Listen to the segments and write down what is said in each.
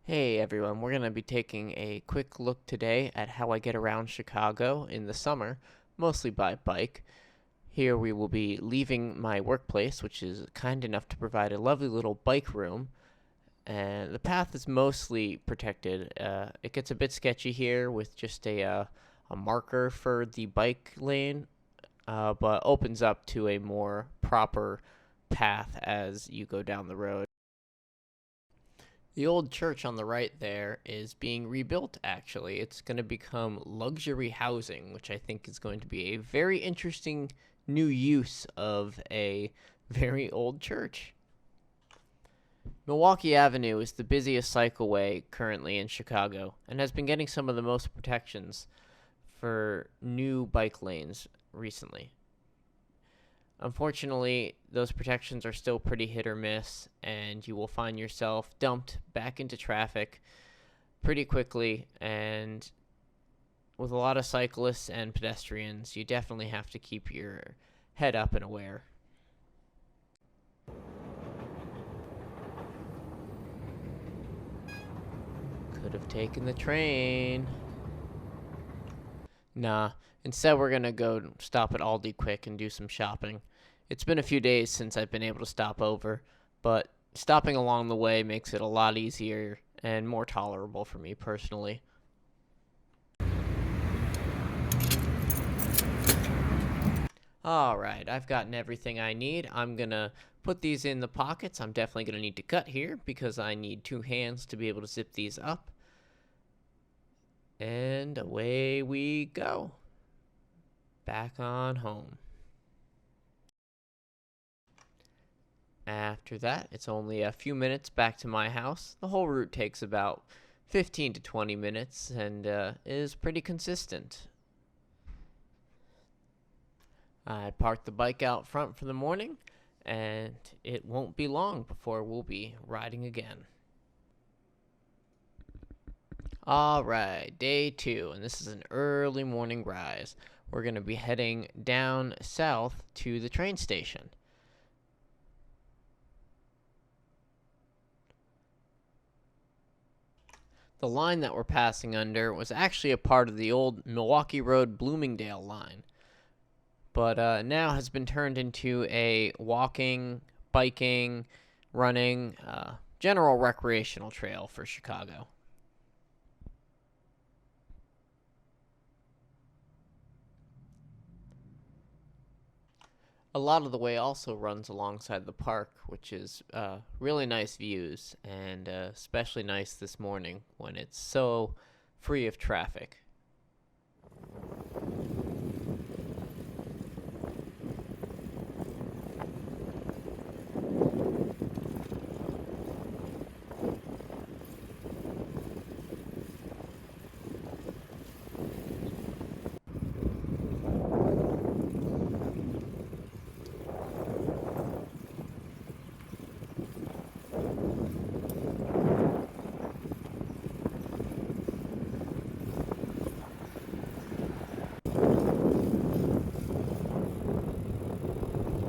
Hey everyone, we're going to be taking a quick look today at how I get around Chicago in the summer, mostly by bike. Here we will be leaving my workplace, which is kind enough to provide a lovely little bike room, and the path is mostly protected. It gets a bit sketchy here with just a marker for the bike lane, but opens up to a more proper path as you go down the road. The old church on the right there is being rebuilt, actually. It's going to become luxury housing, which I think is going to be a very interesting new use of a very old church. Milwaukee Avenue is the busiest cycleway currently in Chicago and has been getting some of the most protections for new bike lanes recently. Unfortunately, those protections are still pretty hit or miss, and you will find yourself dumped back into traffic pretty quickly. And with a lot of cyclists and pedestrians, you definitely have to keep your head up and aware. Could have taken the train. Nah, instead we're gonna go stop at Aldi quick and do some shopping. It's been a few days since I've been able to stop over, but stopping along the way makes it a lot easier and more tolerable for me personally. Alright, I've gotten everything I need. I'm gonna put these in the pockets. I'm definitely gonna need to cut here because I need two hands to be able to zip these up. And away we go. Back on home. After that, it's only a few minutes back to my house. The whole route takes about 15 to 20 minutes and is pretty consistent. I parked the bike out front for the morning, and it won't be long before we'll be riding again. Alright, day 2, and this is an early morning rise. We're going to be heading down south to the train station. The line that we're passing under was actually a part of the old Milwaukee Road Bloomingdale line, but now has been turned into a walking, biking, running, general recreational trail for Chicago. A lot of the way also runs alongside the park, which is really nice views, and especially nice this morning when it's so free of traffic.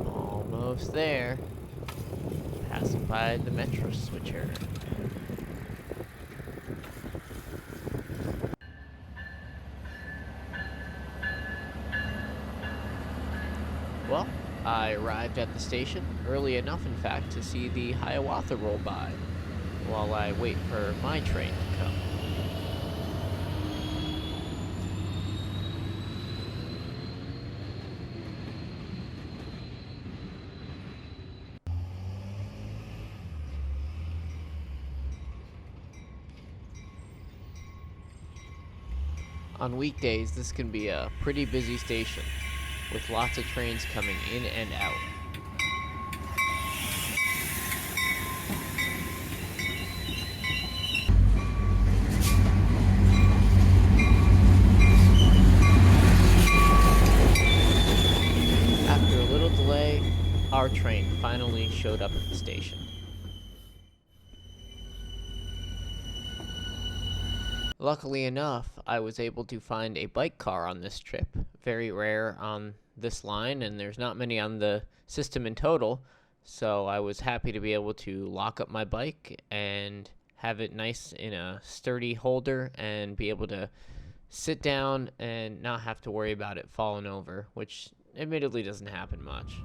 Almost there. Passing by the metro switcher. Well, I arrived at the station early enough, in fact, to see the Hiawatha roll by while I wait for my train to come. On weekdays, this can be a pretty busy station, with lots of trains coming in and out. After a little delay, our train finally showed up at the station. Luckily enough, I was able to find a bike car on this trip. Very rare on this line, and there's not many on the system in total, so I was happy to be able to lock up my bike and have it nice in a sturdy holder and be able to sit down and not have to worry about it falling over, which admittedly doesn't happen much.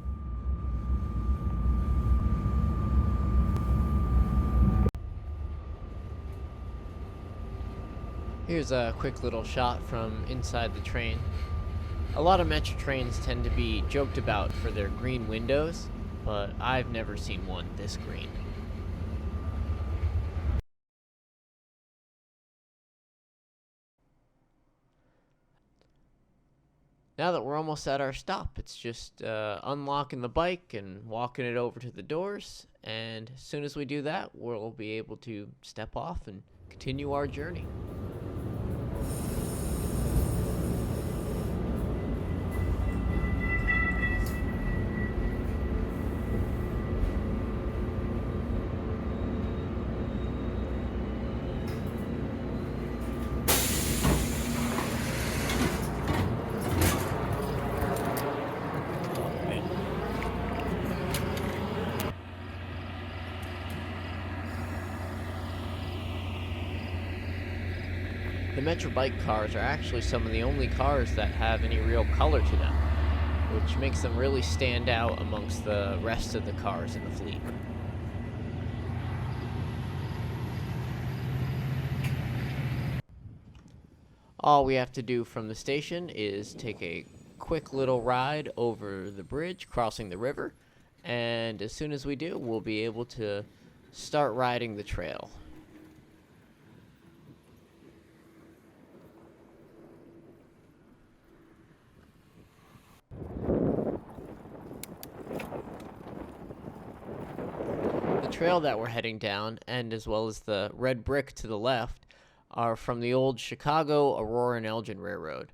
Here's a quick little shot from inside the train. A lot of metro trains tend to be joked about for their green windows, but I've never seen one this green. Now that we're almost at our stop, it's just unlocking the bike and walking it over to the doors, and as soon as we do that, we'll be able to step off and continue our journey. The Metro bike cars are actually some of the only cars that have any real color to them, which makes them really stand out amongst the rest of the cars in the fleet. All we have to do from the station is take a quick little ride over the bridge crossing the river, and as soon as we do, we'll be able to start riding the trail. The trail that we're heading down, and as well as the red brick to the left, are from the old Chicago, Aurora, and Elgin Railroad.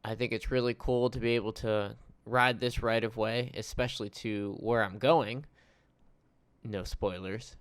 I think it's really cool to be able to ride this right of way, especially to where I'm going. No spoilers.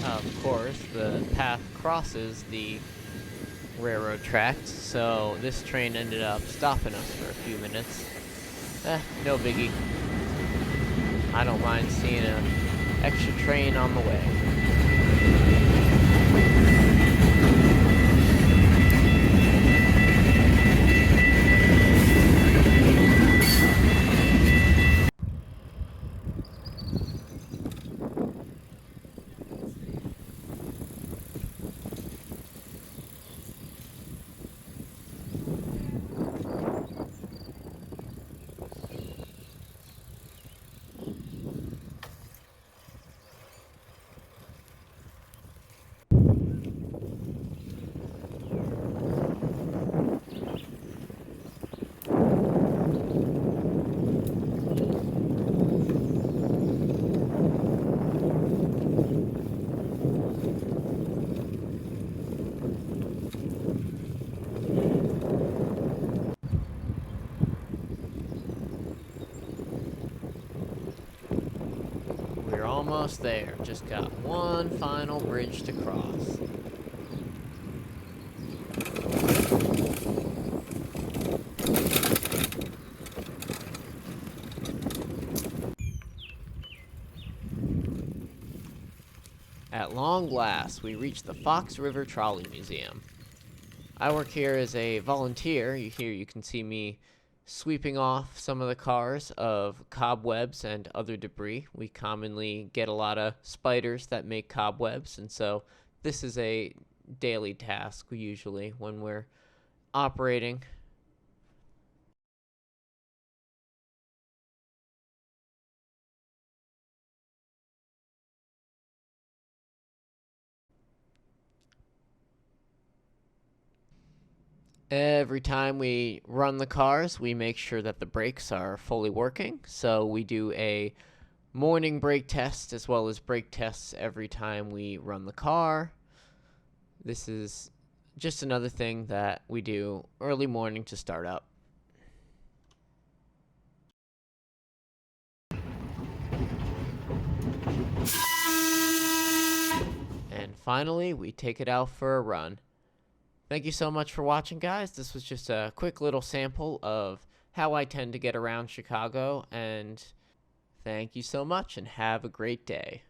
Of course, the path crosses the railroad tracks, so this train ended up stopping us for a few minutes. No biggie. I don't mind seeing an extra train on the way. We're almost there. Just got one final bridge to cross. At long last, we reach the River Trolley Museum. I work here as a volunteer. Here you can see me sweeping off some of the cars of cobwebs and other debris. We commonly get a lot of spiders that make cobwebs, and so this is a daily task usually when we're operating. Every time we run the cars, we make sure that the brakes are fully working. So we do a morning brake test as well as brake tests every time we run the car. This is just another thing that we do early morning to start up. And finally, we take it out for a run. Thank you so much for watching, guys. This was just a quick little sample of how I tend to get around Chicago, and thank you so much and have a great day.